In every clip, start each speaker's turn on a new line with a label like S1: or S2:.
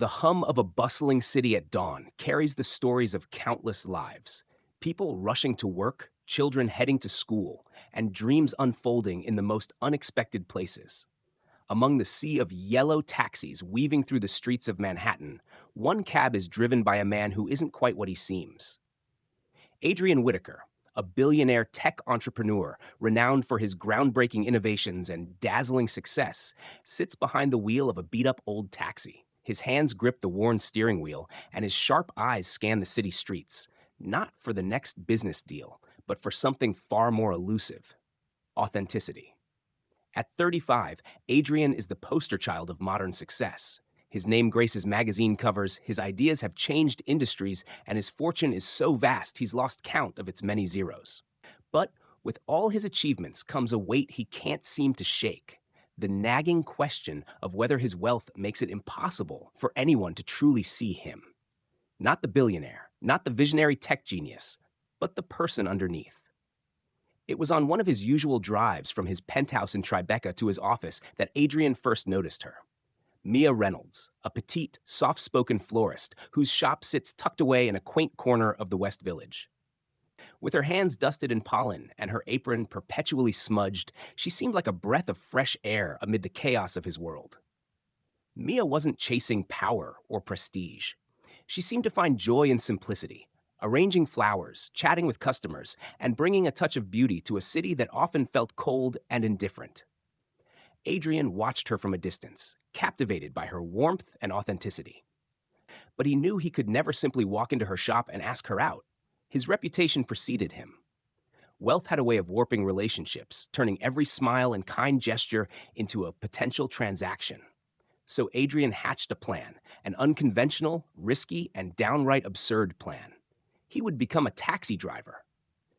S1: The hum of a bustling city at dawn carries the stories of countless lives. People rushing to work, children heading to school, and dreams unfolding in the most unexpected places. Among the sea of yellow taxis weaving through the streets of Manhattan, one cab is driven by a man who isn't quite what he seems. Adrian Whitaker, a billionaire tech entrepreneur renowned for his groundbreaking innovations and dazzling success, sits behind the wheel of a beat up old taxi. His hands grip the worn steering wheel, and his sharp eyes scan the city streets, not for the next business deal, but for something far more elusive: authenticity. At 35, Adrian is the poster child of modern success. His name graces magazine covers, his ideas have changed industries, and his fortune is so vast he's lost count of its many zeros. But with all his achievements comes a weight he can't seem to shake: the nagging question of whether his wealth makes it impossible for anyone to truly see him. Not the billionaire, not the visionary tech genius, but the person underneath. It was on one of his usual drives from his penthouse in Tribeca to his office that Adrian first noticed her. Mia Reynolds, a petite, soft-spoken florist whose shop sits tucked away in a quaint corner of the West Village. With her hands dusted in pollen and her apron perpetually smudged, she seemed like a breath of fresh air amid the chaos of his world. Mia wasn't chasing power or prestige. She seemed to find joy in simplicity, arranging flowers, chatting with customers, and bringing a touch of beauty to a city that often felt cold and indifferent. Adrian watched her from a distance, captivated by her warmth and authenticity. But he knew he could never simply walk into her shop and ask her out. His reputation preceded him. Wealth had a way of warping relationships, turning every smile and kind gesture into a potential transaction. So Adrian hatched a plan, an unconventional, risky, and downright absurd plan. He would become a taxi driver.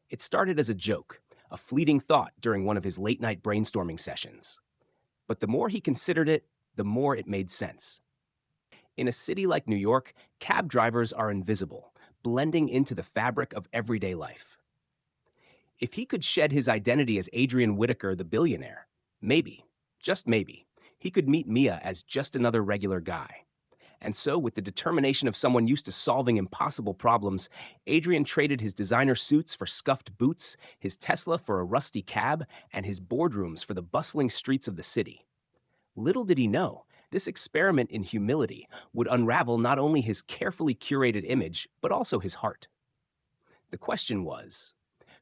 S1: It started as a joke, a fleeting thought during one of his late-night brainstorming sessions. But the more he considered it, the more it made sense. In a city like New York, cab drivers are invisible, blending into the fabric of everyday life. If he could shed his identity as Adrian Whitaker the billionaire, maybe, just maybe, he could meet Mia as just another regular guy. And so, with the determination of someone used to solving impossible problems, Adrian traded his designer suits for scuffed boots, his Tesla for a rusty cab, and his boardrooms for the bustling streets of the city. Little did he know, this experiment in humility would unravel not only his carefully curated image, but also his heart. The question was,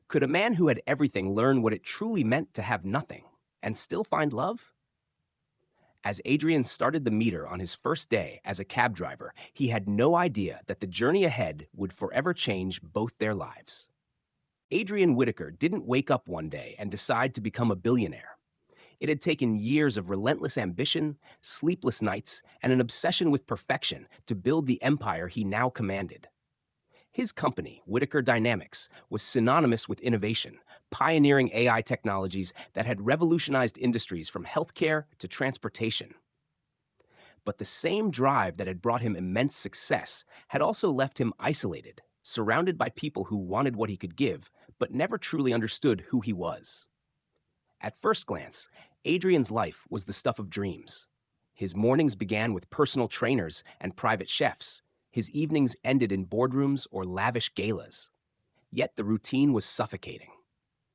S1: could a man who had everything learn what it truly meant to have nothing and still find love? As Adrian started the meter on his first day as a cab driver, he had no idea that the journey ahead would forever change both their lives. Adrian Whitaker didn't wake up one day and decide to become a billionaire. It had taken years of relentless ambition, sleepless nights, and an obsession with perfection to build the empire he now commanded. His company, Whitaker Dynamics, was synonymous with innovation, pioneering AI technologies that had revolutionized industries from healthcare to transportation. But the same drive that had brought him immense success had also left him isolated, surrounded by people who wanted what he could give, but never truly understood who he was. At first glance, Adrian's life was the stuff of dreams. His mornings began with personal trainers and private chefs. His evenings ended in boardrooms or lavish galas. Yet the routine was suffocating.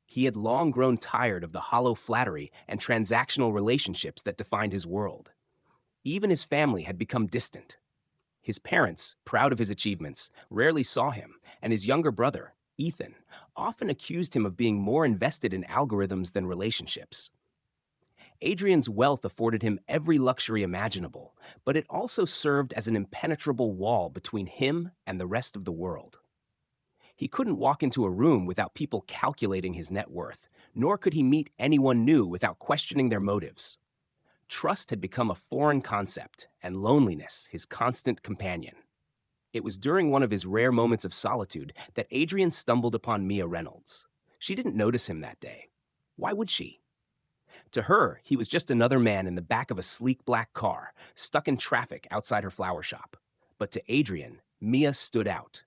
S1: He had long grown tired of the hollow flattery and transactional relationships that defined his world. Even his family had become distant. His parents, proud of his achievements, rarely saw him, and his younger brother, Ethan, often accused him of being more invested in algorithms than relationships. Adrian's wealth afforded him every luxury imaginable, but it also served as an impenetrable wall between him and the rest of the world. He couldn't walk into a room without people calculating his net worth, nor could he meet anyone new without questioning their motives. Trust had become a foreign concept, and loneliness his constant companion. It was during one of his rare moments of solitude that Adrian stumbled upon Mia Reynolds. She didn't notice him that day. Why would she? To her, he was just another man in the back of a sleek black car, stuck in traffic outside her flower shop. But to Adrian, Mia stood out.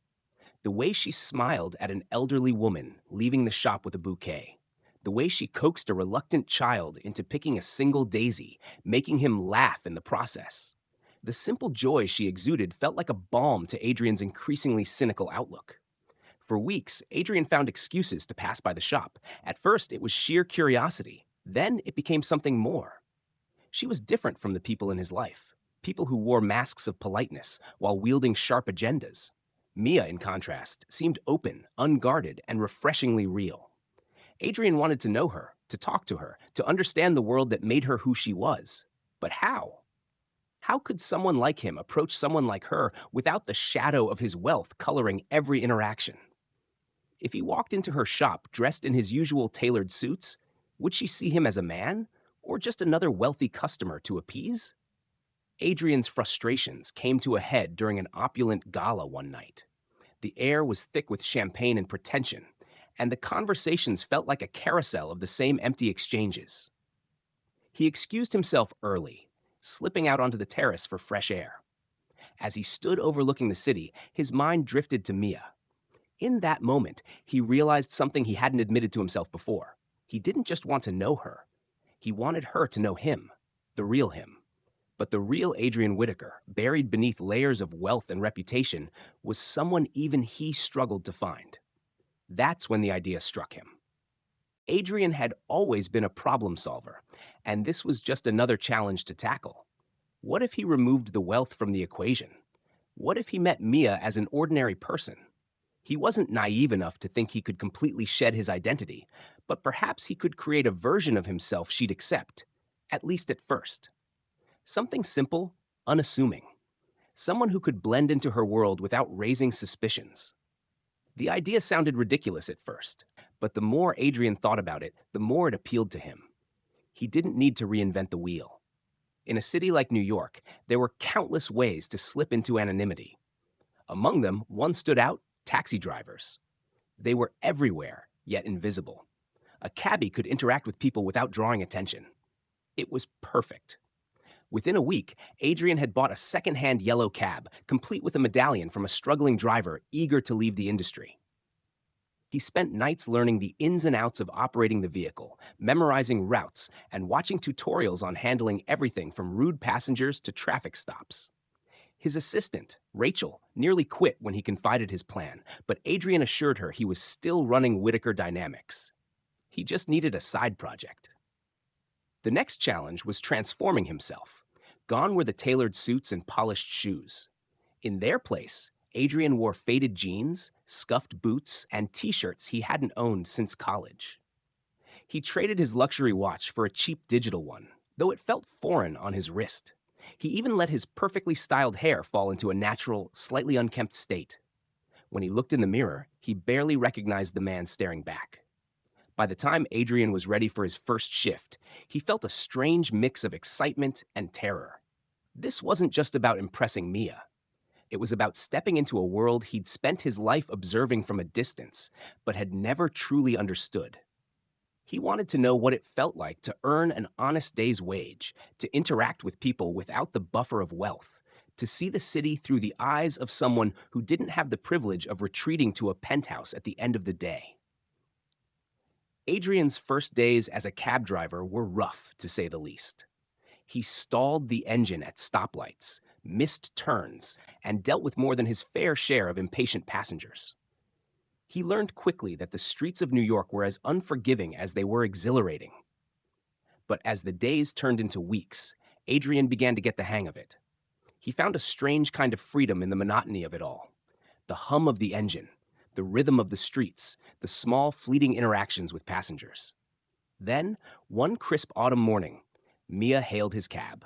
S1: The way she smiled at an elderly woman leaving the shop with a bouquet. The way she coaxed a reluctant child into picking a single daisy, making him laugh in the process. The simple joy she exuded felt like a balm to Adrian's increasingly cynical outlook. For weeks, Adrian found excuses to pass by the shop. At first, it was sheer curiosity. Then it became something more. She was different from the people in his life, people who wore masks of politeness while wielding sharp agendas. Mia, in contrast, seemed open, unguarded, and refreshingly real. Adrian wanted to know her, to talk to her, to understand the world that made her who she was. But how? How could someone like him approach someone like her without the shadow of his wealth coloring every interaction? If he walked into her shop dressed in his usual tailored suits, would she see him as a man or just another wealthy customer to appease? Adrian's frustrations came to a head during an opulent gala one night. The air was thick with champagne and pretension, and the conversations felt like a carousel of the same empty exchanges. He excused himself early, slipping out onto the terrace for fresh air. As he stood overlooking the city, his mind drifted to Mia. In that moment, he realized something he hadn't admitted to himself before. He didn't just want to know her. He wanted her to know him, the real him. But the real Adrian Whitaker, buried beneath layers of wealth and reputation, was someone even he struggled to find. That's when the idea struck him. Adrian had always been a problem solver, and this was just another challenge to tackle. What if he removed the wealth from the equation? What if he met Mia as an ordinary person? He wasn't naive enough to think he could completely shed his identity, but perhaps he could create a version of himself she'd accept, at least at first. Something simple, unassuming. Someone who could blend into her world without raising suspicions. The idea sounded ridiculous at first, but the more Adrian thought about it, the more it appealed to him. He didn't need to reinvent the wheel. In a city like New York, there were countless ways to slip into anonymity. Among them, one stood out: taxi drivers. They were everywhere, yet invisible. A cabbie could interact with people without drawing attention. It was perfect. Within a week, Adrian had bought a second-hand yellow cab, complete with a medallion from a struggling driver eager to leave the industry. He spent nights learning the ins and outs of operating the vehicle, memorizing routes, and watching tutorials on handling everything from rude passengers to traffic stops. His assistant, Rachel, nearly quit when he confided his plan, but Adrian assured her he was still running Whitaker Dynamics. He just needed a side project. The next challenge was transforming himself. Gone were the tailored suits and polished shoes. In their place, Adrian wore faded jeans, scuffed boots, and t-shirts he hadn't owned since college. He traded his luxury watch for a cheap digital one, though it felt foreign on his wrist. He even let his perfectly styled hair fall into a natural, slightly unkempt state. When he looked in the mirror, he barely recognized the man staring back. By the time Adrian was ready for his first shift, he felt a strange mix of excitement and terror. This wasn't just about impressing Mia. It was about stepping into a world he'd spent his life observing from a distance, but had never truly understood. He wanted to know what it felt like to earn an honest day's wage, to interact with people without the buffer of wealth, to see the city through the eyes of someone who didn't have the privilege of retreating to a penthouse at the end of the day. Adrian's first days as a cab driver were rough, to say the least. He stalled the engine at stoplights, missed turns, and dealt with more than his fair share of impatient passengers. He learned quickly that the streets of New York were as unforgiving as they were exhilarating. But as the days turned into weeks, Adrian began to get the hang of it. He found a strange kind of freedom in the monotony of it all. The hum of the engine, the rhythm of the streets, the small, fleeting interactions with passengers. Then, one crisp autumn morning, Mia hailed his cab.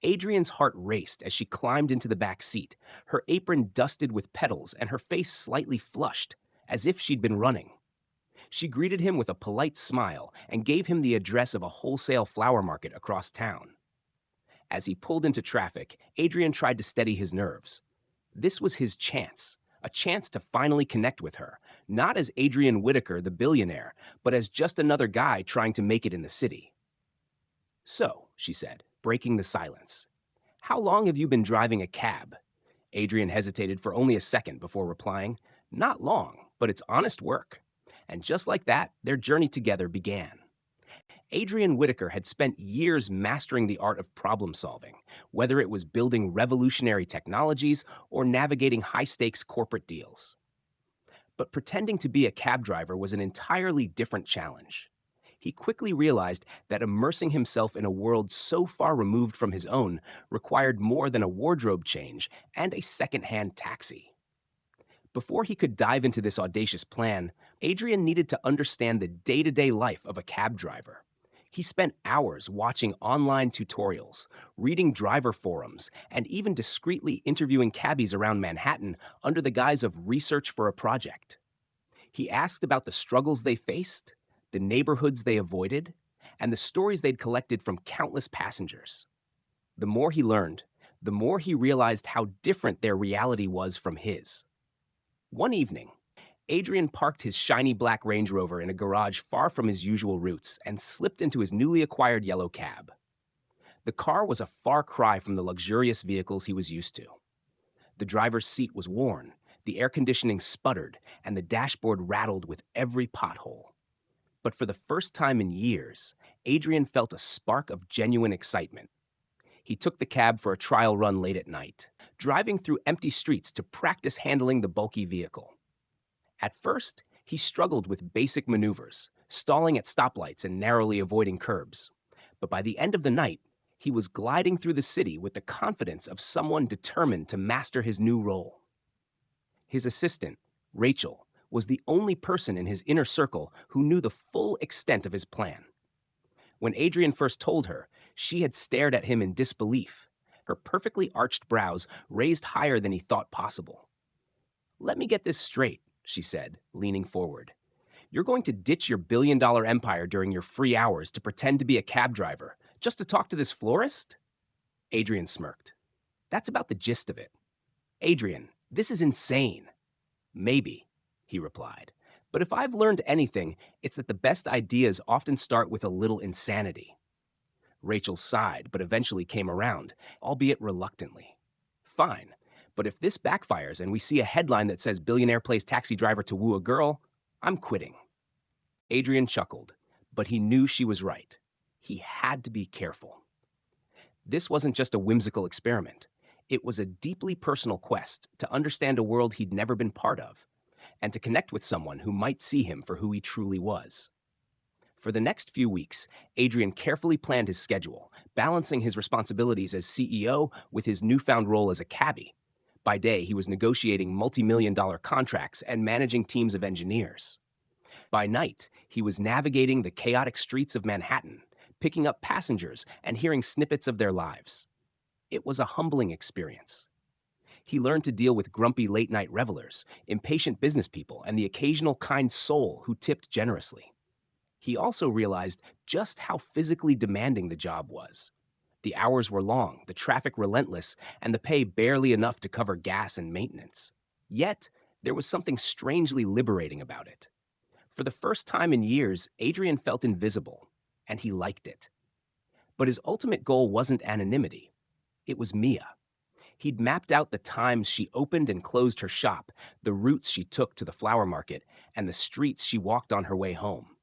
S1: Adrian's heart raced as she climbed into the back seat, her apron dusted with petals and her face slightly flushed, as if she'd been running. She greeted him with a polite smile and gave him the address of a wholesale flower market across town. As he pulled into traffic, Adrian tried to steady his nerves. This was his chance, a chance to finally connect with her, not as Adrian Whitaker, the billionaire, but as just another guy trying to make it in the city. "So," she said, breaking the silence, "how long have you been driving a cab?" Adrian hesitated for only a second before replying, "Not long, but it's honest work." And just like that, their journey together began. Adrian Whitaker had spent years mastering the art of problem solving, whether it was building revolutionary technologies or navigating high stakes corporate deals. But pretending to be a cab driver was an entirely different challenge. He quickly realized that immersing himself in a world so far removed from his own required more than a wardrobe change and a second-hand taxi. Before he could dive into this audacious plan, Adrian needed to understand the day-to-day life of a cab driver. He spent hours watching online tutorials, reading driver forums, and even discreetly interviewing cabbies around Manhattan under the guise of research for a project. He asked about the struggles they faced, the neighborhoods they avoided, and the stories they'd collected from countless passengers. The more he learned, the more he realized how different their reality was from his. One evening, Adrian parked his shiny black Range Rover in a garage far from his usual routes and slipped into his newly acquired yellow cab. The car was a far cry from the luxurious vehicles he was used to. The driver's seat was worn, the air conditioning sputtered, and the dashboard rattled with every pothole. But for the first time in years, Adrian felt a spark of genuine excitement. He took the cab for a trial run late at night, driving through empty streets to practice handling the bulky vehicle. At first, he struggled with basic maneuvers, stalling at stoplights and narrowly avoiding curbs. But by the end of the night, he was gliding through the city with the confidence of someone determined to master his new role. His assistant, Rachel, was the only person in his inner circle who knew the full extent of his plan. When Adrian first told her, she had stared at him in disbelief, her perfectly arched brows raised higher than he thought possible. "Let me get this straight," she said, leaning forward. "You're going to ditch your billion-dollar empire during your free hours to pretend to be a cab driver, just to talk to this florist?" Adrian smirked. "That's about the gist of it." "Adrian, this is insane." "Maybe," he replied. "But if I've learned anything, it's that the best ideas often start with a little insanity." Rachel sighed, but eventually came around, albeit reluctantly. "Fine, but if this backfires and we see a headline that says billionaire plays taxi driver to woo a girl, I'm quitting." Adrian chuckled, but he knew she was right. He had to be careful. This wasn't just a whimsical experiment. It was a deeply personal quest to understand a world he'd never been part of, and to connect with someone who might see him for who he truly was. For the next few weeks, Adrian carefully planned his schedule, balancing his responsibilities as CEO with his newfound role as a cabbie. By day, he was negotiating multi-million-dollar contracts and managing teams of engineers. By night, he was navigating the chaotic streets of Manhattan, picking up passengers and hearing snippets of their lives. It was a humbling experience. He learned to deal with grumpy late-night revelers, impatient business people, and the occasional kind soul who tipped generously. He also realized just how physically demanding the job was. The hours were long, the traffic relentless, and the pay barely enough to cover gas and maintenance. Yet, there was something strangely liberating about it. For the first time in years, Adrian felt invisible, and he liked it. But his ultimate goal wasn't anonymity. It was Mia. He'd mapped out the times she opened and closed her shop, the routes she took to the flower market, and the streets she walked on her way home.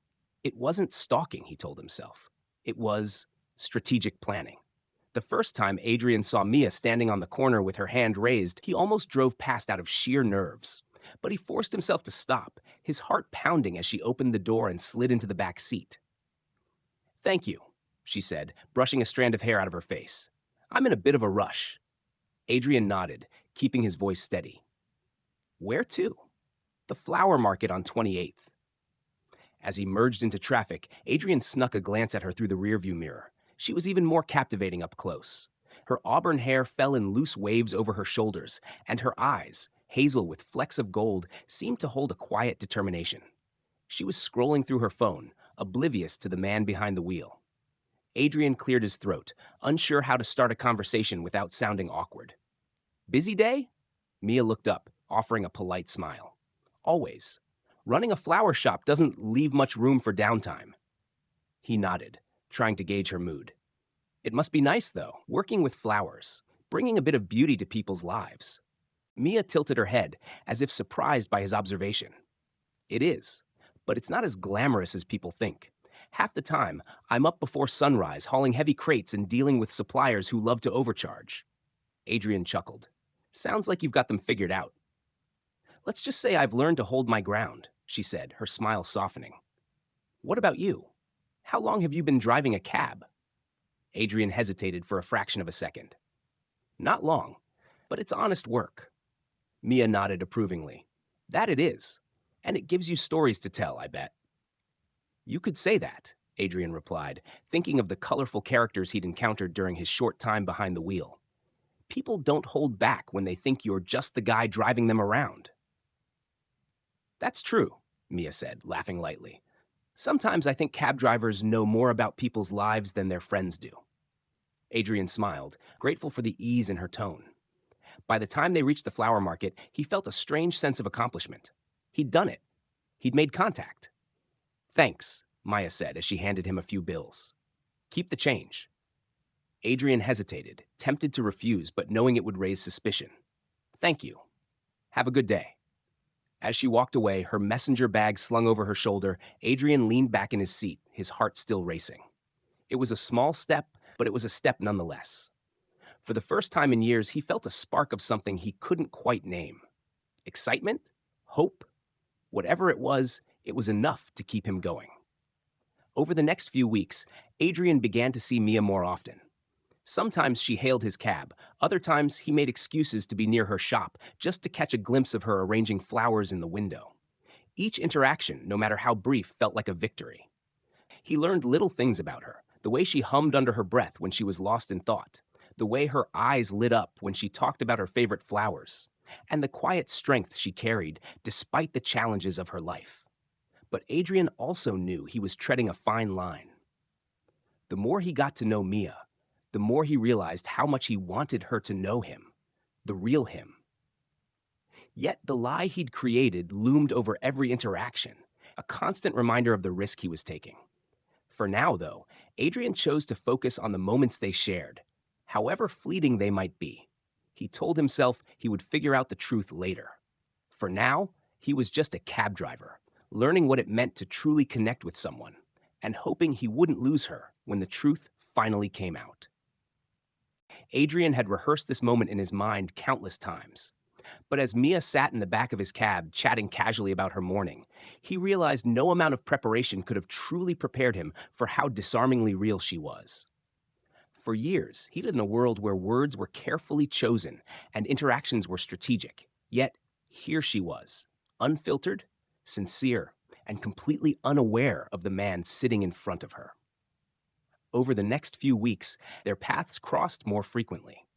S1: It wasn't stalking, he told himself. It was strategic planning. The first time Adrian saw Mia standing on the corner with her hand raised, he almost drove past out of sheer nerves. But he forced himself to stop, his heart pounding as she opened the door and slid into the back seat. "Thank you," she said, brushing a strand of hair out of her face. "I'm in a bit of a rush." Adrian nodded, keeping his voice steady. "Where to?" "The flower market on 28th. As he merged into traffic, Adrian snuck a glance at her through the rearview mirror. She was even more captivating up close. Her auburn hair fell in loose waves over her shoulders, and her eyes, hazel with flecks of gold, seemed to hold a quiet determination. She was scrolling through her phone, oblivious to the man behind the wheel. Adrian cleared his throat, unsure how to start a conversation without sounding awkward. "Busy day?" Mia looked up, offering a polite smile. "Always. Running a flower shop doesn't leave much room for downtime." He nodded, trying to gauge her mood. "It must be nice, though, working with flowers, bringing a bit of beauty to people's lives." Mia tilted her head, as if surprised by his observation. "It is, but it's not as glamorous as people think. Half the time, I'm up before sunrise hauling heavy crates and dealing with suppliers who love to overcharge. Adrian chuckled. Sounds like you've got them figured out. Let's just say I've learned to hold my ground, she said, her smile softening. What about you? How long have you been driving a cab? Adrian hesitated for a fraction of a second. Not long, but it's honest work. Mia nodded approvingly. That it is. And it gives you stories to tell, I bet. You could say that, Adrian replied, thinking of the colorful characters he'd encountered during his short time behind the wheel. People don't hold back when they think you're just the guy driving them around. That's true, Mia said, laughing lightly. Sometimes I think cab drivers know more about people's lives than their friends do. Adrian smiled, grateful for the ease in her tone. By the time they reached the flower market, he felt a strange sense of accomplishment. He'd done it. He'd made contact. Thanks, Maya said as she handed him a few bills. Keep the change. Adrian hesitated, tempted to refuse, but knowing it would raise suspicion. Thank you. Have a good day. As she walked away, her messenger bag slung over her shoulder, Adrian leaned back in his seat, his heart still racing. It was a small step, but it was a step nonetheless. For the first time in years, he felt a spark of something he couldn't quite name. Excitement? Hope? Whatever it was enough to keep him going. Over the next few weeks, Adrian began to see Mia more often. Sometimes she hailed his cab, other times he made excuses to be near her shop just to catch a glimpse of her arranging flowers in the window. Each interaction, no matter how brief, felt like a victory. He learned little things about her, the way she hummed under her breath when she was lost in thought, the way her eyes lit up when she talked about her favorite flowers, and the quiet strength she carried despite the challenges of her life. But Adrian also knew he was treading a fine line. The more he got to know Mia, the more he realized how much he wanted her to know him, the real him. Yet the lie he'd created loomed over every interaction, a constant reminder of the risk he was taking. For now, though, Adrian chose to focus on the moments they shared, however fleeting they might be. He told himself he would figure out the truth later. For now, he was just a cab driver, learning what it meant to truly connect with someone, and hoping he wouldn't lose her when the truth finally came out. Adrian had rehearsed this moment in his mind countless times. But as Mia sat in the back of his cab, chatting casually about her morning, he realized no amount of preparation could have truly prepared him for how disarmingly real she was. For years, he lived in a world where words were carefully chosen and interactions were strategic. Yet, here she was, unfiltered, sincere, and completely unaware of the man sitting in front of her. Over the next few weeks, their paths crossed more frequently.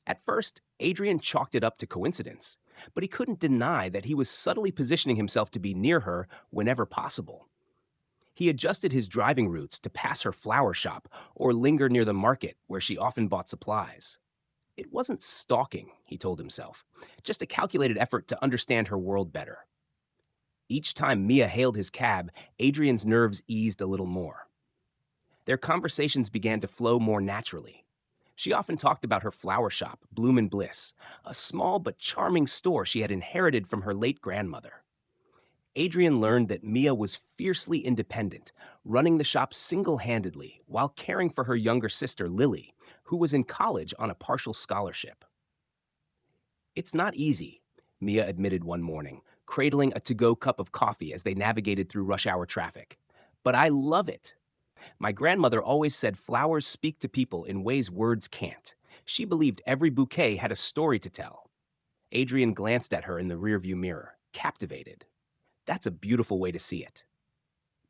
S1: At first, Adrian chalked it up to coincidence, but he couldn't deny that he was subtly positioning himself to be near her whenever possible. He adjusted his driving routes to pass her flower shop or linger near the market where she often bought supplies. It wasn't stalking, he told himself, just a calculated effort to understand her world better. Each time Mia hailed his cab, Adrian's nerves eased a little more. Their conversations began to flow more naturally. She often talked about her flower shop, Bloom and Bliss, a small but charming store she had inherited from her late grandmother. Adrian learned that Mia was fiercely independent, running the shop single-handedly while caring for her younger sister, Lily, who was in college on a partial scholarship. It's not easy, Mia admitted one morning, cradling a to-go cup of coffee as they navigated through rush-hour traffic. But I love it. My grandmother always said flowers speak to people in ways words can't. She believed every bouquet had a story to tell. Adrian glanced at her in the rearview mirror, captivated. That's a beautiful way to see it.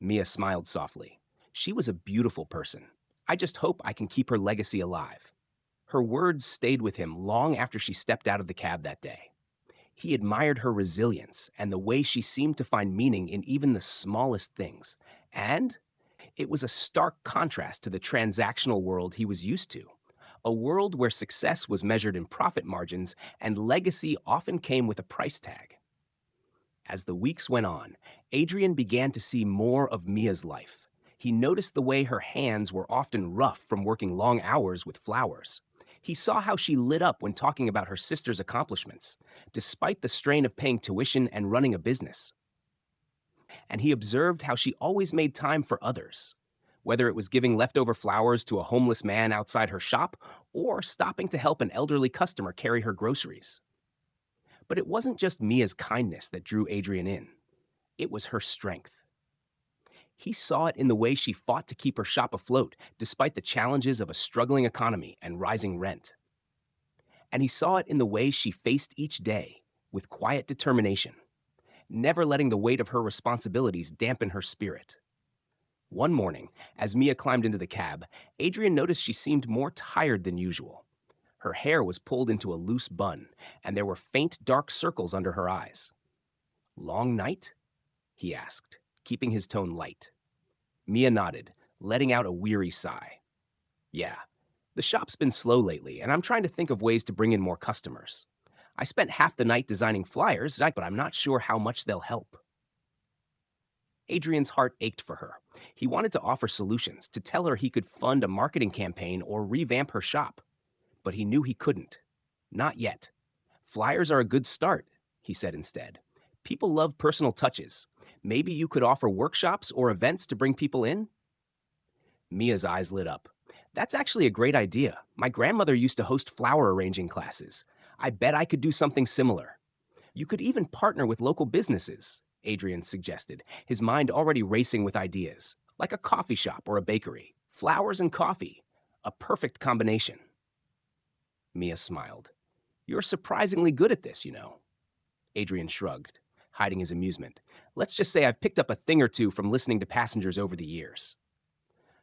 S1: Mia smiled softly. She was a beautiful person. I just hope I can keep her legacy alive. Her words stayed with him long after she stepped out of the cab that day. He admired her resilience and the way she seemed to find meaning in even the smallest things. And it was a stark contrast to the transactional world he was used to, a world where success was measured in profit margins and legacy often came with a price tag. As the weeks went on, Adrian began to see more of Mia's life. He noticed the way her hands were often rough from working long hours with flowers. He saw how she lit up when talking about her sister's accomplishments, despite the strain of paying tuition and running a business. and he observed how she always made time for others. Whether it was giving leftover flowers to a homeless man outside her shop or stopping to help an elderly customer carry her groceries. But it wasn't just Mia's kindness that drew Adrian in, it was her strength. He saw it in the way she fought to keep her shop afloat despite the challenges of a struggling economy and rising rent. And he saw it in the way she faced each day with quiet determination, never letting the weight of her responsibilities dampen her spirit. One morning, as Mia climbed into the cab, Adrian noticed she seemed more tired than usual. Her hair was pulled into a loose bun, and there were faint dark circles under her eyes. "Long night?" he asked, keeping his tone light. Mia nodded, letting out a weary sigh. "Yeah, the shop's been slow lately, and I'm trying to think of ways to bring in more customers. I spent half the night designing flyers, but I'm not sure how much they'll help." Adrian's heart ached for her. He wanted to offer solutions, to tell her he could fund a marketing campaign or revamp her shop. But he knew he couldn't. Not yet. "Flyers are a good start," he said instead. "People love personal touches. Maybe you could offer workshops or events to bring people in?" Mia's eyes lit up. "That's actually a great idea. My grandmother used to host flower arranging classes. I bet I could do something similar. You could even partner with local businesses," Adrian suggested, his mind already racing with ideas, like a coffee shop or a bakery. Flowers and coffee. A perfect combination. Mia smiled. "You're surprisingly good at this, you know." Adrian shrugged, hiding his amusement. "Let's just say I've picked up a thing or two from listening to passengers over the years."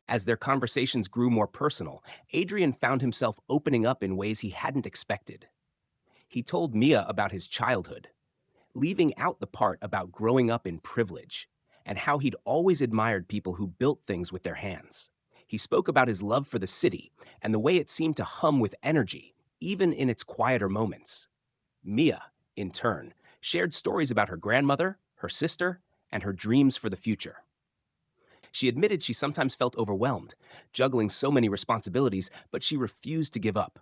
S1: As their conversations grew more personal, Adrian found himself opening up in ways he hadn't expected. He told Mia about his childhood, leaving out the part about growing up in privilege, and how he'd always admired people who built things with their hands. He spoke about his love for the city and the way it seemed to hum with energy, even in its quieter moments. Mia, in turn, shared stories about her grandmother, her sister, and her dreams for the future. She admitted she sometimes felt overwhelmed, juggling so many responsibilities, but she refused to give up.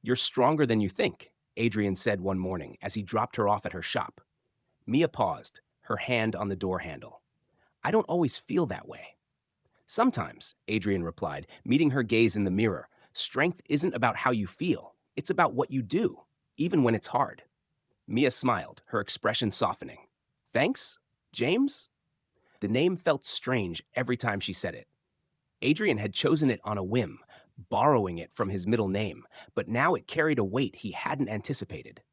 S1: "You're stronger than you think," Adrian said one morning as he dropped her off at her shop. Mia paused, her hand on the door handle. "I don't always feel that way." "Sometimes," Adrian replied, meeting her gaze in the mirror, "strength isn't about how you feel. It's about what you do, even when it's hard." Mia smiled, her expression softening. "Thanks, James?" The name felt strange every time she said it. Adrian had chosen it on a whim, borrowing it from his middle name, but now it carried a weight he hadn't anticipated.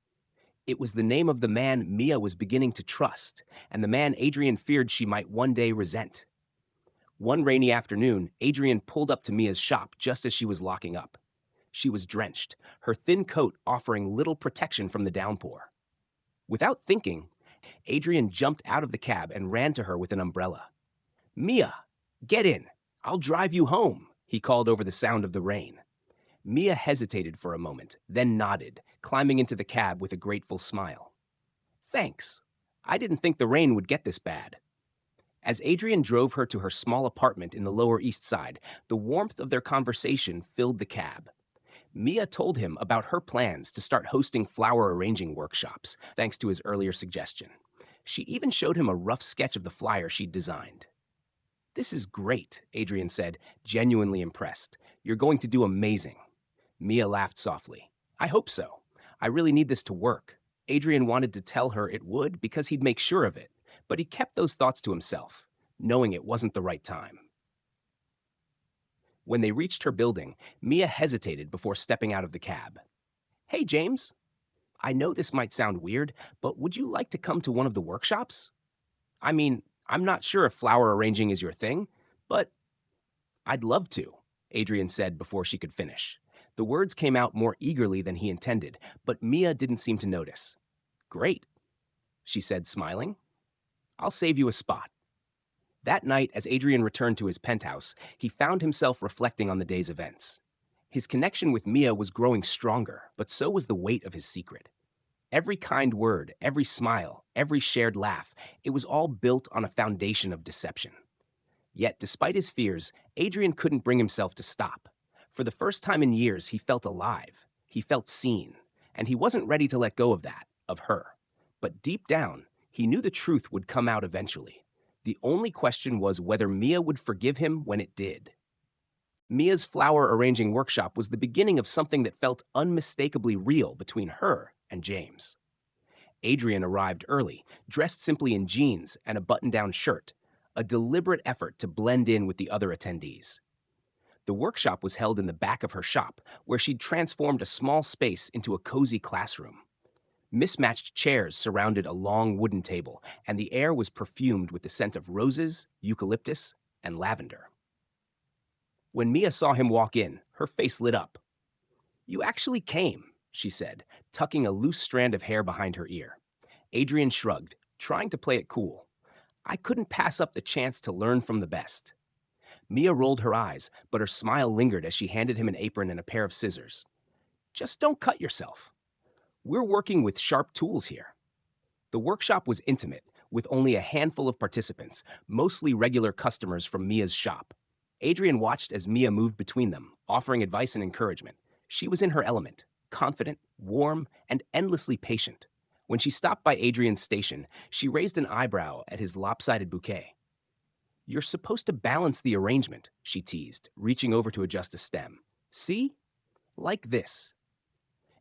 S1: It was the name of the man Mia was beginning to trust, and the man Adrian feared she might one day resent. One rainy afternoon, Adrian pulled up to Mia's shop just as she was locking up. She was drenched, her thin coat offering little protection from the downpour. Without thinking, Adrian jumped out of the cab and ran to her with an umbrella. "Mia, get in. I'll drive you home," he called over the sound of the rain. Mia hesitated for a moment, then nodded, climbing into the cab with a grateful smile. "Thanks. I didn't think the rain would get this bad." As Adrian drove her to her small apartment in the Lower East Side, the warmth of their conversation filled the cab. Mia told him about her plans to start hosting flower arranging workshops, thanks to his earlier suggestion. She even showed him a rough sketch of the flyer she'd designed. "This is great," Adrian said, genuinely impressed. "You're going to do amazing." Mia laughed softly. "I hope so. I really need this to work." Adrian wanted to tell her it would because he'd make sure of it, but he kept those thoughts to himself, knowing it wasn't the right time. When they reached her building, Mia hesitated before stepping out of the cab. "Hey, James. I know this might sound weird, but would you like to come to one of the workshops? I mean, I'm not sure if flower arranging is your thing, but I'd love to," Adrian said before she could finish. The words came out more eagerly than he intended, but Mia didn't seem to notice. "Great," she said, smiling. "I'll save you a spot." That night, as Adrian returned to his penthouse, he found himself reflecting on the day's events. His connection with Mia was growing stronger, but so was the weight of his secret. Every kind word, every smile, every shared laugh, it was all built on a foundation of deception. Yet, despite his fears, Adrian couldn't bring himself to stop. For the first time in years, he felt alive. He felt seen. And he wasn't ready to let go of that, of her. But deep down, he knew the truth would come out eventually. The only question was whether Mia would forgive him when it did. Mia's flower arranging workshop was the beginning of something that felt unmistakably real between her and James. Adrian arrived early, dressed simply in jeans and a button-down shirt, a deliberate effort to blend in with the other attendees. The workshop was held in the back of her shop, where she'd transformed a small space into a cozy classroom. Mismatched chairs surrounded a long wooden table, and the air was perfumed with the scent of roses, eucalyptus, and lavender. When Mia saw him walk in, her face lit up. "You actually came," she said, tucking a loose strand of hair behind her ear. Adrian shrugged, trying to play it cool. "I couldn't pass up the chance to learn from the best." Mia rolled her eyes, but her smile lingered as she handed him an apron and a pair of scissors. "Just don't cut yourself. We're working with sharp tools here." The workshop was intimate, with only a handful of participants, mostly regular customers from Mia's shop. Adrian watched as Mia moved between them, offering advice and encouragement. She was in her element, confident, warm, and endlessly patient. When she stopped by Adrian's station, she raised an eyebrow at his lopsided bouquet. "You're supposed to balance the arrangement," she teased, reaching over to adjust a stem. "See? Like this."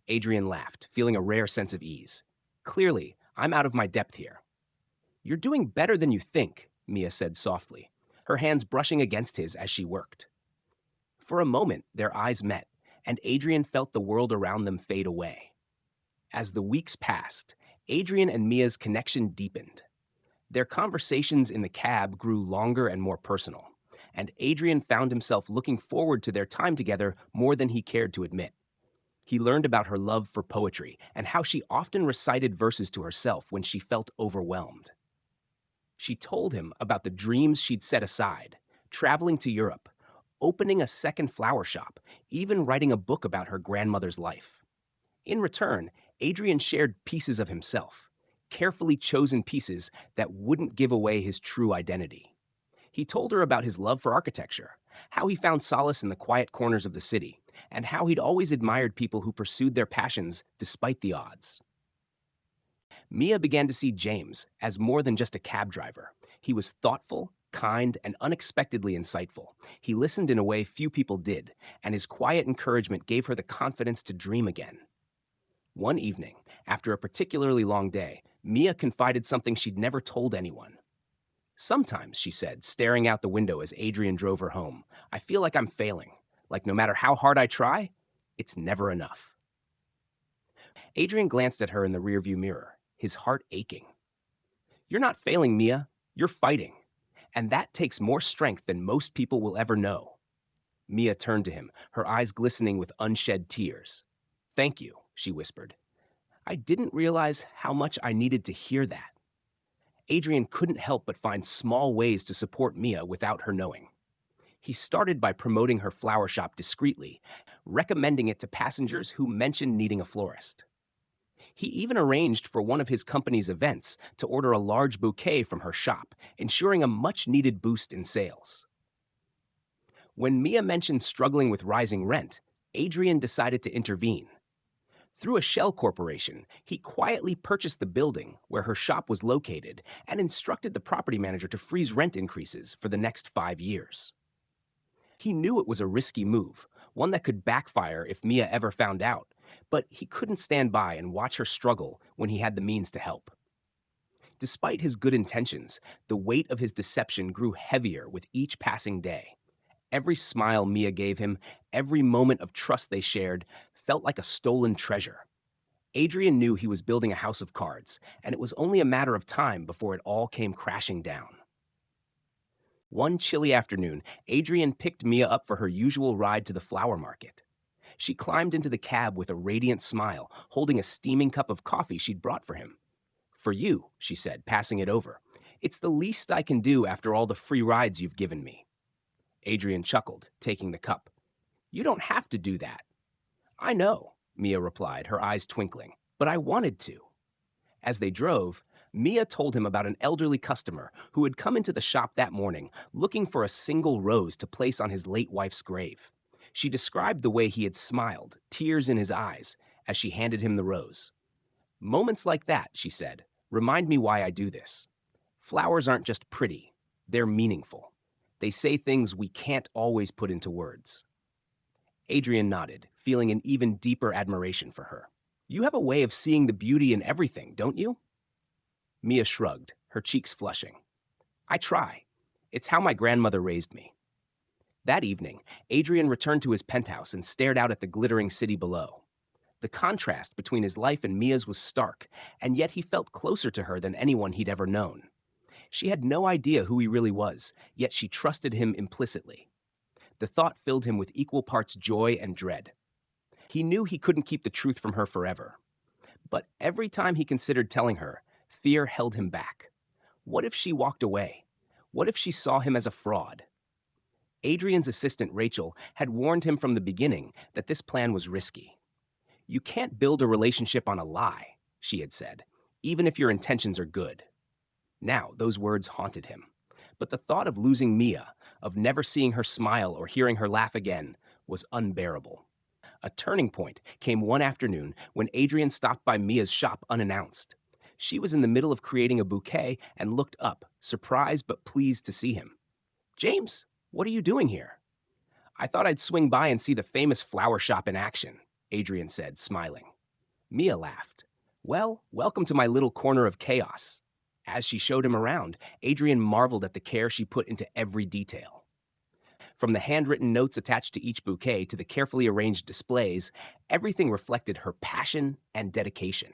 S1: Adrian laughed, feeling a rare sense of ease. "Clearly, I'm out of my depth here." "You're doing better than you think," Mia said softly, her hands brushing against his as she worked. For a moment, their eyes met, and Adrian felt the world around them fade away. As the weeks passed, Adrian and Mia's connection deepened. Their conversations in the cab grew longer and more personal, and Adrian found himself looking forward to their time together more than he cared to admit. He learned about her love for poetry and how she often recited verses to herself when she felt overwhelmed. She told him about the dreams she'd set aside, traveling to Europe, opening a second flower shop, even writing a book about her grandmother's life. In return, Adrian shared pieces of himself, carefully chosen pieces that wouldn't give away his true identity. He told her about his love for architecture, how he found solace in the quiet corners of the city, and how he'd always admired people who pursued their passions despite the odds. Mia began to see James as more than just a cab driver. He was thoughtful, kind, and unexpectedly insightful. He listened in a way few people did, and his quiet encouragement gave her the confidence to dream again. One evening, after a particularly long day, Mia confided something she'd never told anyone. "Sometimes," she said, staring out the window as Adrian drove her home, "I feel like I'm failing. Like no matter how hard I try, it's never enough." Adrian glanced at her in the rearview mirror, his heart aching. "You're not failing, Mia. You're fighting. And that takes more strength than most people will ever know." Mia turned to him, her eyes glistening with unshed tears. "Thank you," she whispered. "I didn't realize how much I needed to hear that." Adrian couldn't help but find small ways to support Mia without her knowing. He started by promoting her flower shop discreetly, recommending it to passengers who mentioned needing a florist. He even arranged for one of his company's events to order a large bouquet from her shop, ensuring a much-needed boost in sales. When Mia mentioned struggling with rising rent, Adrian decided to intervene. Through a shell corporation, he quietly purchased the building where her shop was located and instructed the property manager to freeze rent increases for the next 5 years. He knew it was a risky move, one that could backfire if Mia ever found out, but he couldn't stand by and watch her struggle when he had the means to help. Despite his good intentions, the weight of his deception grew heavier with each passing day. Every smile Mia gave him, every moment of trust they shared, felt like a stolen treasure. Adrian knew he was building a house of cards, and it was only a matter of time before it all came crashing down. One chilly afternoon, Adrian picked Mia up for her usual ride to the flower market. She climbed into the cab with a radiant smile, holding a steaming cup of coffee she'd brought for him. "For you," she said, passing it over. "It's the least I can do after all the free rides you've given me." Adrian chuckled, taking the cup. "You don't have to do that." "I know," Mia replied, her eyes twinkling, "but I wanted to." As they drove, Mia told him about an elderly customer who had come into the shop that morning looking for a single rose to place on his late wife's grave. She described the way he had smiled, tears in his eyes, as she handed him the rose. "Moments like that," she said, "remind me why I do this. Flowers aren't just pretty, They're meaningful. They say things we can't always put into words. Adrian nodded, feeling an even deeper admiration for her. You have a way of seeing the beauty in everything, don't you? Mia shrugged, her cheeks flushing. I try. It's how my grandmother raised me. That evening, Adrian returned to his penthouse and stared out at the glittering city below. The contrast between his life and Mia's was stark, and yet he felt closer to her than anyone he'd ever known. She had no idea who he really was, yet she trusted him implicitly. The thought filled him with equal parts joy and dread. He knew he couldn't keep the truth from her forever. But every time he considered telling her, fear held him back. What if she walked away? What if she saw him as a fraud? Adrian's assistant, Rachel, had warned him from the beginning that this plan was risky. You can't build a relationship on a lie, she had said, even if your intentions are good. Now, those words haunted him. But the thought of losing Mia, of never seeing her smile or hearing her laugh again, was unbearable. A turning point came one afternoon when Adrian stopped by Mia's shop unannounced. She was in the middle of creating a bouquet and looked up, surprised but pleased to see him. James, what are you doing here? I thought I'd swing by and see the famous flower shop in action, Adrian said, smiling. Mia laughed. Well, welcome to my little corner of chaos. As she showed him around, Adrian marveled at the care she put into every detail. From the handwritten notes attached to each bouquet to the carefully arranged displays, everything reflected her passion and dedication.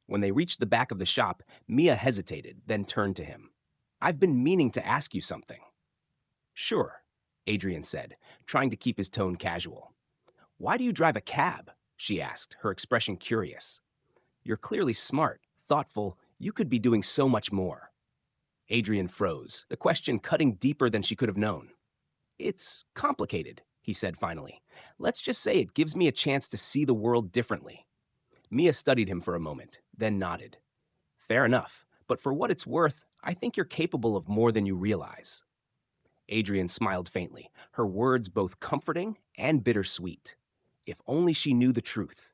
S1: When they reached the back of the shop, Mia hesitated, then turned to him. I've been meaning to ask you something. Sure, Adrian said, trying to keep his tone casual. Why do you drive a cab? She asked, her expression curious. You're clearly smart, thoughtful. You could be doing so much more. Adrian froze, the question cutting deeper than she could have known. It's complicated, he said finally. Let's just say it gives me a chance to see the world differently. Mia studied him for a moment, then nodded. Fair enough, but for what it's worth, I think you're capable of more than you realize. Adrian smiled faintly, her words both comforting and bittersweet. If only she knew the truth.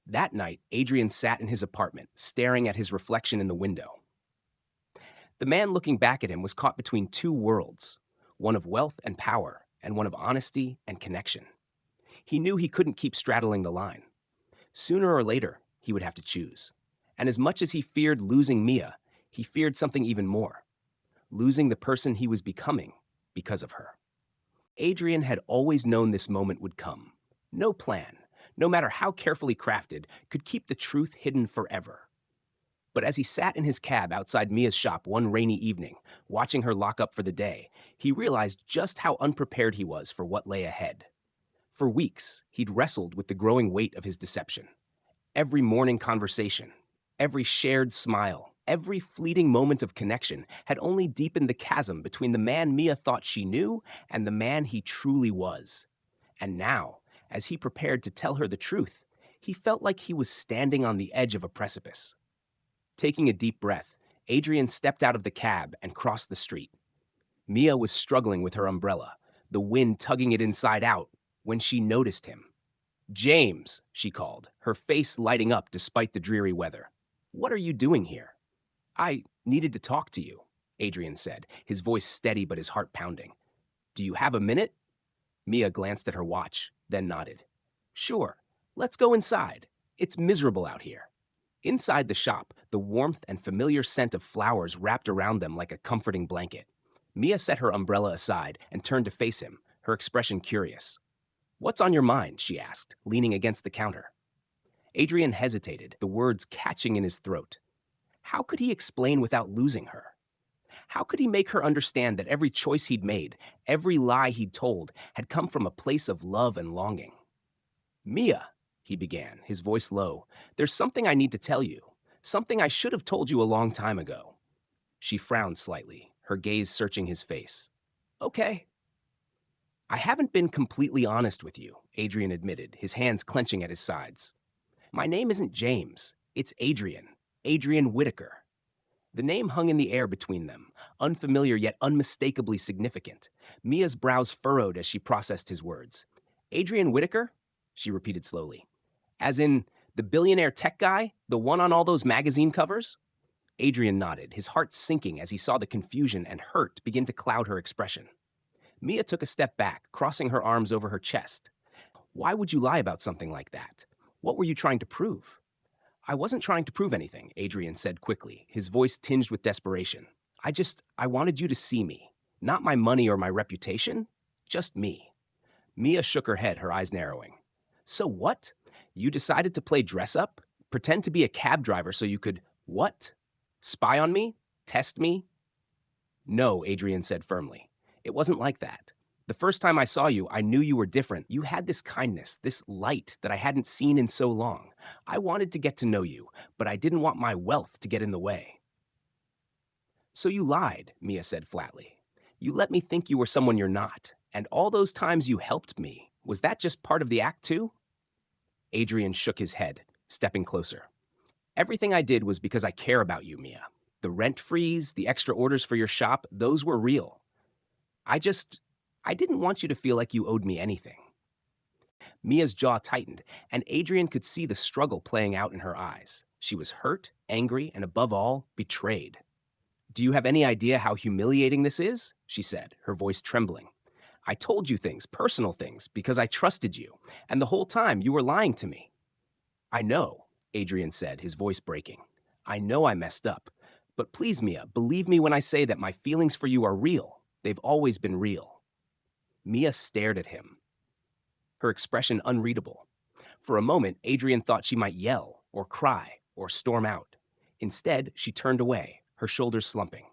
S1: That night, Adrian sat in his apartment, staring at his reflection in the window. The man looking back at him was caught between two worlds, one of wealth and power, and one of honesty and connection. He knew he couldn't keep straddling the line. Sooner or later, he would have to choose. And as much as he feared losing Mia, he feared something even more, losing the person he was becoming because of her. Adrian had always known this moment would come. No plan, no matter how carefully crafted, could keep the truth hidden forever. But as he sat in his cab outside Mia's shop one rainy evening, watching her lock up for the day, he realized just how unprepared he was for what lay ahead. For weeks, he'd wrestled with the growing weight of his deception. Every morning conversation, every shared smile, every fleeting moment of connection had only deepened the chasm between the man Mia thought she knew and the man he truly was. And now, as he prepared to tell her the truth, he felt like he was standing on the edge of a precipice. Taking a deep breath, Adrian stepped out of the cab and crossed the street. Mia was struggling with her umbrella, the wind tugging it inside out, when she noticed him. James, she called, her face lighting up despite the dreary weather. What are you doing here? I needed to talk to you, Adrian said, his voice steady but his heart pounding. Do you have a minute? Mia glanced at her watch, then nodded. Sure, let's go inside. It's miserable out here. Inside the shop, the warmth and familiar scent of flowers wrapped around them like a comforting blanket. Mia set her umbrella aside and turned to face him, her expression curious. What's on your mind? She asked, leaning against the counter. Adrian hesitated, the words catching in his throat. How could he explain without losing her? How could he make her understand that every choice he'd made, every lie he'd told, had come from a place of love and longing? Mia, he began, his voice low, there's something I need to tell you, something I should have told you a long time ago. She frowned slightly, her gaze searching his face. Okay. I haven't been completely honest with you, Adrian admitted, his hands clenching at his sides. My name isn't James, it's Adrian, Adrian Whitaker. The name hung in the air between them, unfamiliar yet unmistakably significant. Mia's brows furrowed as she processed his words. Adrian Whitaker? She repeated slowly. As in, the billionaire tech guy? The one on all those magazine covers? Adrian nodded, his heart sinking as he saw the confusion and hurt begin to cloud her expression. Mia took a step back, crossing her arms over her chest. Why would you lie about something like that? What were you trying to prove? I wasn't trying to prove anything, Adrian said quickly, his voice tinged with desperation. I wanted you to see me. Not my money or my reputation, just me. Mia shook her head, her eyes narrowing. So what? You decided to play dress up? Pretend to be a cab driver so you could, what? Spy on me? Test me? No, Adrian said firmly. It wasn't like that. The first time I saw you, I knew you were different. You had this kindness, this light that I hadn't seen in so long. I wanted to get to know you, but I didn't want my wealth to get in the way. So you lied, Mia said flatly. You let me think you were someone you're not. And all those times you helped me, was that just part of the act too? Adrian shook his head, stepping closer. Everything I did was because I care about you, Mia. The rent freeze, the extra orders for your shop, those were real. I just, I didn't want you to feel like you owed me anything. Mia's jaw tightened, and Adrian could see the struggle playing out in her eyes. She was hurt, angry, and above all, betrayed. Do you have any idea how humiliating this is? She said, her voice trembling. I told you things, personal things, because I trusted you, and the whole time you were lying to me. I know, Adrian said, his voice breaking. I know I messed up. But please, Mia, believe me when I say that my feelings for you are real. They've always been real. Mia stared at him, her expression unreadable. For a moment, Adrian thought she might yell, or cry, or storm out. Instead, she turned away, her shoulders slumping.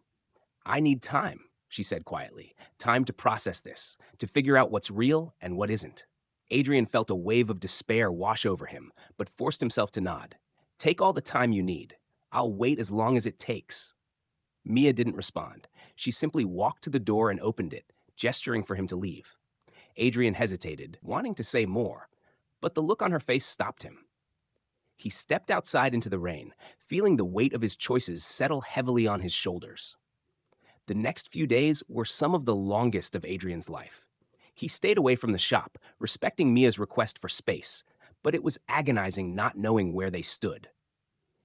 S1: I need time, she said quietly. Time to process this, to figure out what's real and what isn't. Adrian felt a wave of despair wash over him, but forced himself to nod. Take all the time you need. I'll wait as long as it takes. Mia didn't respond. She simply walked to the door and opened it, gesturing for him to leave. Adrian hesitated, wanting to say more, but the look on her face stopped him. He stepped outside into the rain, feeling the weight of his choices settle heavily on his shoulders. The next few days were some of the longest of Adrian's life. He stayed away from the shop, respecting Mia's request for space, but it was agonizing not knowing where they stood.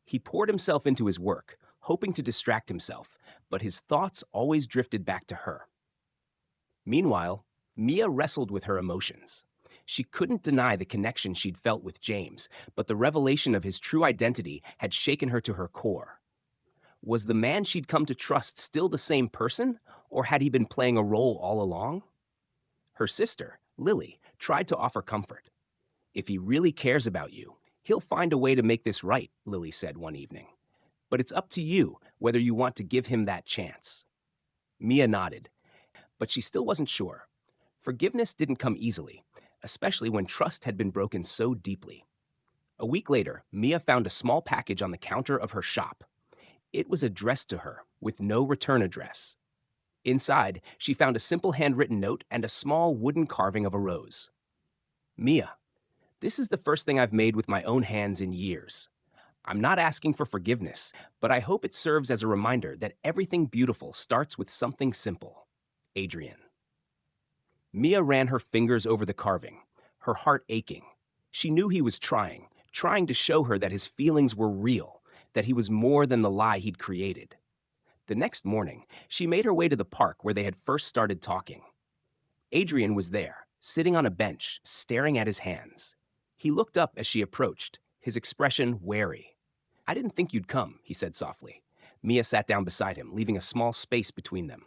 S1: He poured himself into his work, hoping to distract himself, but his thoughts always drifted back to her. Meanwhile, Mia wrestled with her emotions. She couldn't deny the connection she'd felt with James, but the revelation of his true identity had shaken her to her core. Was the man she'd come to trust still the same person, or had he been playing a role all along? Her sister, Lily, tried to offer comfort. If he really cares about you, he'll find a way to make this right, Lily said one evening. But it's up to you whether you want to give him that chance. Mia nodded, but she still wasn't sure. Forgiveness didn't come easily, especially when trust had been broken so deeply. A week later, Mia found a small package on the counter of her shop. It was addressed to her, with no return address. Inside, she found a simple handwritten note and a small wooden carving of a rose. Mia, this is the first thing I've made with my own hands in years. I'm not asking for forgiveness, but I hope it serves as a reminder that everything beautiful starts with something simple. Adrian. Mia ran her fingers over the carving, her heart aching. She knew he was trying to show her that his feelings were real, that he was more than the lie he'd created. The next morning, she made her way to the park where they had first started talking. Adrian was there, sitting on a bench, staring at his hands. He looked up as she approached, his expression wary. I didn't think you'd come, he said softly. Mia sat down beside him, leaving a small space between them.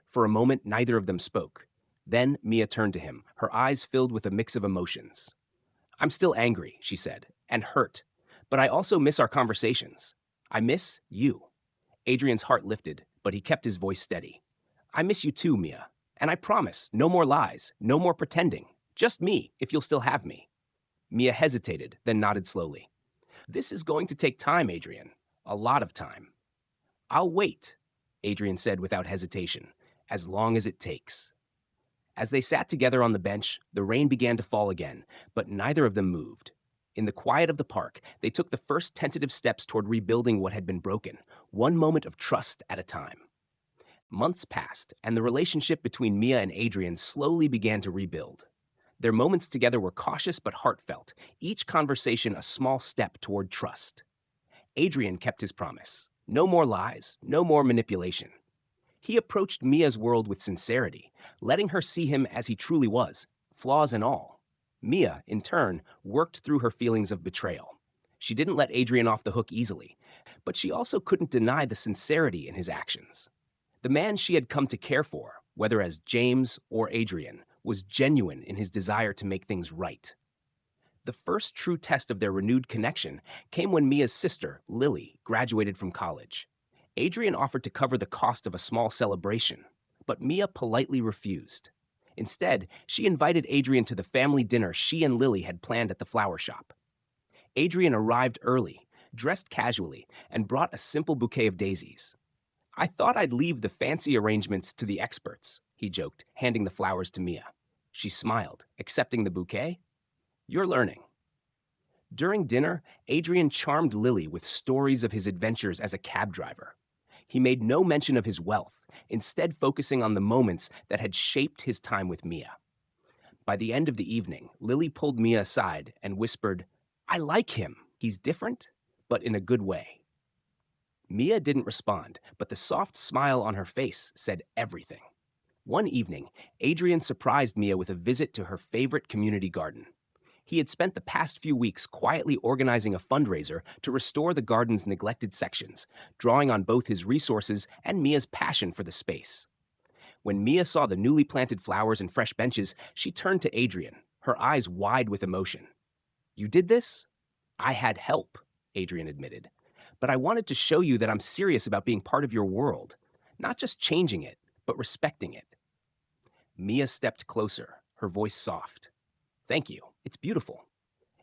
S1: For a moment, neither of them spoke. Then Mia turned to him, her eyes filled with a mix of emotions. I'm still angry, she said, and hurt. But I also miss our conversations. I miss you. Adrian's heart lifted, but he kept his voice steady. I miss you too, Mia. And I promise, no more lies, no more pretending. Just me, if you'll still have me. Mia hesitated, then nodded slowly. This is going to take time, Adrian. A lot of time. I'll wait, Adrian said without hesitation, as long as it takes. As they sat together on the bench, the rain began to fall again, but neither of them moved. In the quiet of the park, they took the first tentative steps toward rebuilding what had been broken, one moment of trust at a time. Months passed, and the relationship between Mia and Adrian slowly began to rebuild. Their moments together were cautious but heartfelt, each conversation a small step toward trust. Adrian kept his promise. No more lies, no more manipulation. He approached Mia's world with sincerity, letting her see him as he truly was, flaws and all. Mia, in turn, worked through her feelings of betrayal. She didn't let Adrian off the hook easily, but she also couldn't deny the sincerity in his actions. The man she had come to care for, whether as James or Adrian, was genuine in his desire to make things right. The first true test of their renewed connection came when Mia's sister, Lily, graduated from college. Adrian offered to cover the cost of a small celebration, but Mia politely refused. Instead, she invited Adrian to the family dinner she and Lily had planned at the flower shop. Adrian arrived early, dressed casually, and brought a simple bouquet of daisies. "I thought I'd leave the fancy arrangements to the experts," he joked, handing the flowers to Mia. She smiled, accepting the bouquet. "You're learning." During dinner, Adrian charmed Lily with stories of his adventures as a cab driver. He made no mention of his wealth, instead focusing on the moments that had shaped his time with Mia. By the end of the evening, Lily pulled Mia aside and whispered, "I like him. He's different, but in a good way." Mia didn't respond, but the soft smile on her face said everything. One evening, Adrian surprised Mia with a visit to her favorite community garden. He had spent the past few weeks quietly organizing a fundraiser to restore the garden's neglected sections, drawing on both his resources and Mia's passion for the space. When Mia saw the newly planted flowers and fresh benches, she turned to Adrian, her eyes wide with emotion. "You did this?" "I had help," Adrian admitted. "But I wanted to show you that I'm serious about being part of your world, not just changing it, but respecting it." Mia stepped closer, her voice soft. "Thank you. It's beautiful."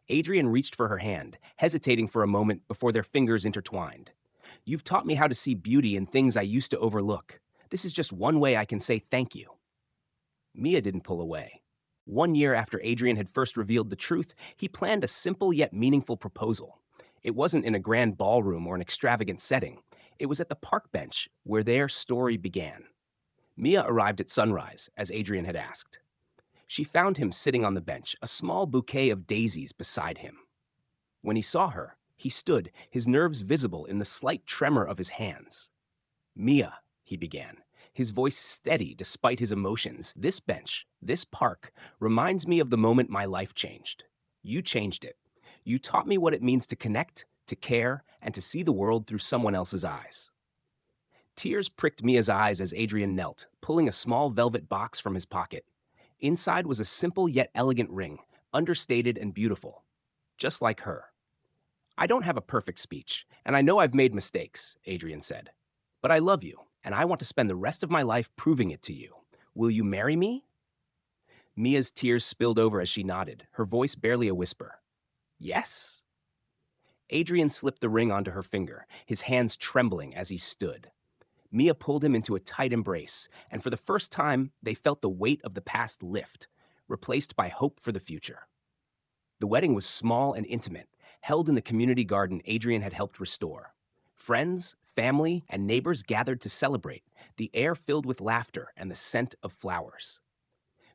S1: Adrian reached for her hand, hesitating for a moment before their fingers intertwined. "You've taught me how to see beauty in things I used to overlook. This is just one way I can say thank you." Mia didn't pull away. 1 year after Adrian had first revealed the truth, he planned a simple yet meaningful proposal. It wasn't in a grand ballroom or an extravagant setting. It was at the park bench where their story began. Mia arrived at sunrise, as Adrian had asked. She found him sitting on the bench, a small bouquet of daisies beside him. When he saw her, he stood, his nerves visible in the slight tremor of his hands. "Mia," he began, his voice steady despite his emotions, "this bench, this park, reminds me of the moment my life changed. You changed it. You taught me what it means to connect, to care, and to see the world through someone else's eyes." Tears pricked Mia's eyes as Adrian knelt, pulling a small velvet box from his pocket. Inside was a simple yet elegant ring, understated and beautiful, just like her. "I don't have a perfect speech, and I know I've made mistakes," Adrian said. "But I love you, and I want to spend the rest of my life proving it to you. Will you marry me?" Mia's tears spilled over as she nodded, her voice barely a whisper. "Yes?" Adrian slipped the ring onto her finger, his hands trembling as he stood. Mia pulled him into a tight embrace, and for the first time, they felt the weight of the past lift, replaced by hope for the future. The wedding was small and intimate, held in the community garden Adrian had helped restore. Friends, family, and neighbors gathered to celebrate, the air filled with laughter and the scent of flowers.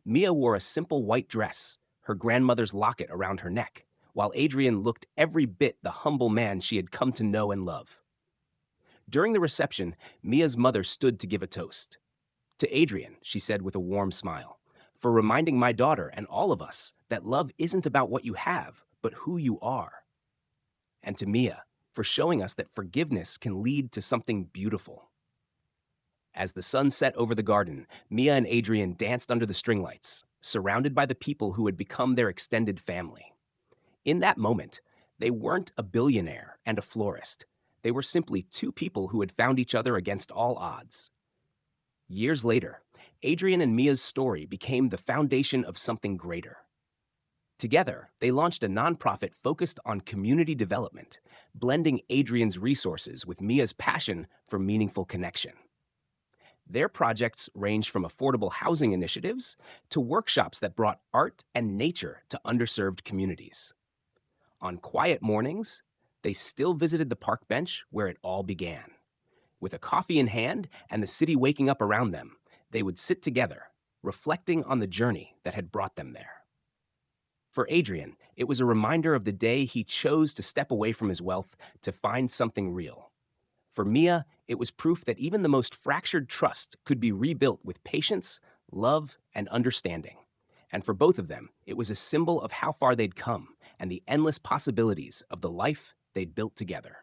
S1: Mia wore a simple white dress, her grandmother's locket around her neck, while Adrian looked every bit the humble man she had come to know and love. During the reception, Mia's mother stood to give a toast. "To Adrian," she said with a warm smile, "for reminding my daughter and all of us that love isn't about what you have, but who you are." And to Mia, for showing us that forgiveness can lead to something beautiful. As the sun set over the garden, Mia and Adrian danced under the string lights, surrounded by the people who had become their extended family. In that moment, they weren't a billionaire and a florist. They were simply two people who had found each other against all odds. Years later, Adrian and Mia's story became the foundation of something greater. Together, they launched a nonprofit focused on community development, blending Adrian's resources with Mia's passion for meaningful connection. Their projects range from affordable housing initiatives to workshops that brought art and nature to underserved communities. On quiet mornings, they still visited the park bench where it all began. With a coffee in hand and the city waking up around them, they would sit together, reflecting on the journey that had brought them there. For Adrian, it was a reminder of the day he chose to step away from his wealth to find something real. For Mia, it was proof that even the most fractured trust could be rebuilt with patience, love, and understanding. And for both of them, it was a symbol of how far they'd come and the endless possibilities of the life they'd built together.